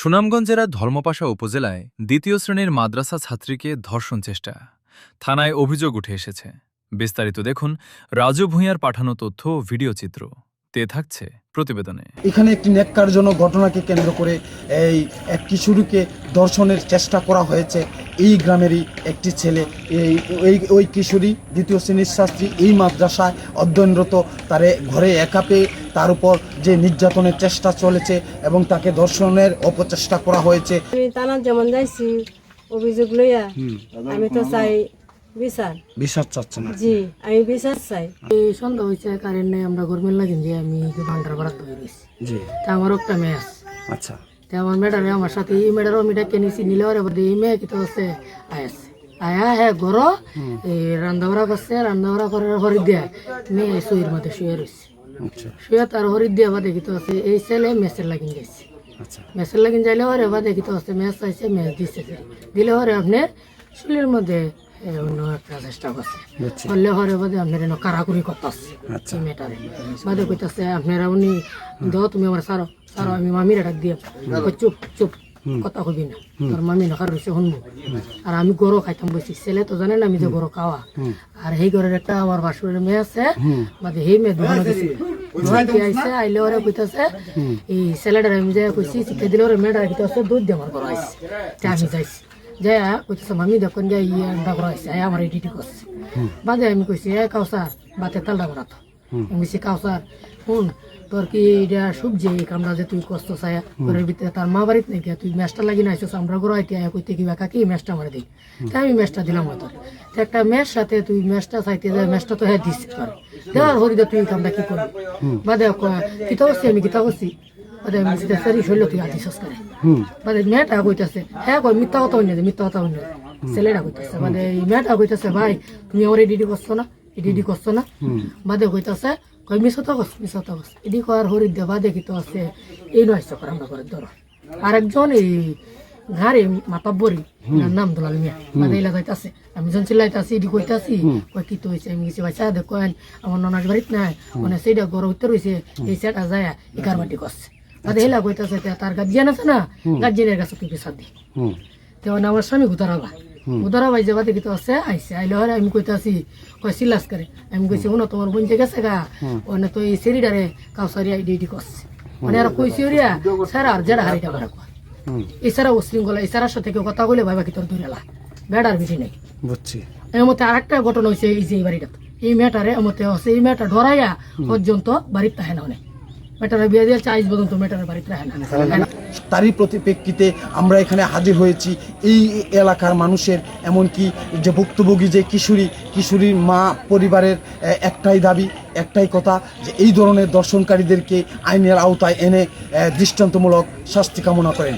সুনামগঞ্জ জেলার ধর্মপাশা উপজেলায় দ্বিতীয় শ্রেণীর মাদ্রাসা ছাত্রীকে ধর্ষণ চেষ্টা, থানায় অভিযোগ উঠে এসেছে। বিস্তারিত দেখুন রাজু ভূঁইয়ার পাঠানো তথ্য ও ভিডিও চিত্র তে থাকছে প্রতিবেদনে। এখানে একটি ন্যাক্কারজনক ঘটনাকে কেন্দ্র করে এক কিশোরীকে ধর্ষণের চেষ্টা করা হয়েছে। এই গ্রামেরই একটি ছেলে, ওই কিশোরী দ্বিতীয় শ্রেণীর ছাত্রী, এই মাদ্রাসায় অধ্যয়নরত, তারে ঘরে একা পেয়ে তার উপর যে নির্যাতনের চেষ্টা চলেছে এবং তাকে ধর্ষণের অপচেষ্টা করা হয়েছে। আমি থানার যেমন যাইছি অভিযোগ লইয়া, আমি তো চাই বিচার চাচ্ছেন? জি, আমি বিচার চাই। এই সন্ধ্যা হয়েছে কারেন্ট নেই, আমরা গরমের লাগিন যে আমি ভান্ডার ভাড়া তৈরি হয়েছি। জি, তা আমার একটা মেয়ে আছে। আচ্ছা, তা আমার মেয়েটারে আমার সাথে এই মেয়েটারও মেয়েটা কিনেছি নিলে ওরে বলতে এই মেয়ে কিন্তু হচ্ছে আয়াসে আয়া হ্যাঁ গরো এই রান্নাবাড়া করছে, রান্নাবাড়া করার হরি দেয় মেয়ে শুয়ের মধ্যে শুয়ে রয়েছে। শুয়ে তার হরি দিয়া বা দেখিত আছে এই ছেলে মেসের লাগিন গেছে। মেসের লাগিন যাইলে ওরে বা দেখিত আছে মেস চাইছে, মেস দিচ্ছে, দিলে ওরে আপনার শরীরের মধ্যে অন্য একটা চেষ্টা করছে, করলে হরে বাদে আপনার কারাকুরি করতেছে মেয়েটারে। বাদে কইতাছে আপনারা উনি দাও তুমি আমার সারো সারো, আমি মামির ডাক দিয়ে চুপ চুপ কথা কবি না, তোর মামি নখার রয়েছে শুনবো। আর আমি গরো খাইতাম বলছি, ছেলে তো জানেন আমি যে গরো খাওয়া। আর সেই ঘরের একটা আমার বাসুরের মেয়ে আছে, বাদে সেই মেয়ে দোকানে গেছি আইসে আইলে ওরা কইতাছে এই ছেলেটার আমি যাই কইছি শিখে দিলে ওরা মেয়েটা কইতাছে দুধ দিয়ে আমার ঘর আইসে। আমি যাইছি যাই কইতেছে মামি দেখুন যাই আন্ডা করা হয়েছে, আমার এই ডিউটি করছে। বাদে আমি কইছি এ কাউসার বাতে তালটা করা তো, আমি কইছি কাউসার শুন তোর কি এটা সবজি এই কামটা যে তুই কষ্ট চাই ঘরের ভিতরে তার মা বাড়িতে নাকি তুই ম্যাচটা লাগি না আইসস, আমরা ঘর আইতে কইতে কিবা কাকি ম্যাচটা মারে দিই। তাই আমি ম্যাচটা দিলাম তোর একটা ম্যাচ সাথে তুই ম্যাচটা চাইতে যায়, ম্যাচটা তো হ্যাঁ দিচ্ছে তোর দেওয়ার হরিদা তুই কামটা কি করবি। বাদে কিতা করছি আমি কিতা করছি, বাদে আমি সেরি শৈল তুই আদিস করে। বাদে মেয়েটা কইতাছে হ্যাঁ কই মিথ্যা কথা হইনি, মিথ্যা কথা হইনি। ছেলেটা কইতাছে বাদে এই মেয়েটা কইতাছে ভাই তুমি আমার এই ডিডি করছো না, এই ডিডি করছো না। বাদে কইতাছে কই মিশতা কস মিশতা কস এডি কর হরিদ দেবা দেখি তো আছে এই নয় চক্র আমরা করে ধরো। আরেকজন এই ঘাড়ে মাতাব্বরি নাম দুলাল মিয়া, বাদে এলা যাইতাছে আমি যখন চিল্লাইতাছি এডি কইতাছি কই কি তো হইছে, আমি গেছি ভাই চা দেখেন আমার ননার বাড়িত নাই মানে সেইটা গড় উত্তর হইছে, এই সেটা যায় এগার বাটি করছে। বাদে এলা কইতাছে তার গার্জিয়ান আছে না, গার্জিয়ানের কাছে তুই বিচার দি। তো আমার স্বামী উদারা ভাই যাবা দেখি তো আছে আইসে আইলে হরে আমি কইতাছি কই সিলাস করে, আমি কইছি শুনো তোমার বোন যে গেছে গা ওনে তো এই সেরিডারে কাউসারি ডিউটি করছে মানে আর কইছি ওরিয়া স্যার আর যেটা হারিটা মারা কয় এছাড়া উশৃঙ্খলা এছাড়ার সাথে কেউ কথা বলে ভাইবা কি তোর ধরে লা বেড়ার বেশি নেই বুঝছি। এর মধ্যে আরেকটা ঘটনা হয়েছে এই যে এই বাড়িটা এই মেয়েটারে মধ্যে হচ্ছে এই মেয়েটা ধরাইয়া পর্যন্ত বাড়ির তাহে না অনেক মেটার বিয়ে দিয়ে 40 পর্যন্ত মেটার বাড়িতে রাখে না। তারই প্রতিপ্রেক্ষিতে আমরা এখানে হাজির হয়েছি এই এলাকার মানুষের, এমনকি যে ভুক্তভোগী যে কিশোরীর মা পরিবারের একটাই দাবি, একটাই কথা যে এই ধরনের ধর্ষণকারীদেরকে আইনের আওতায় এনে দৃষ্টান্তমূলক শাস্তি কামনা করেন।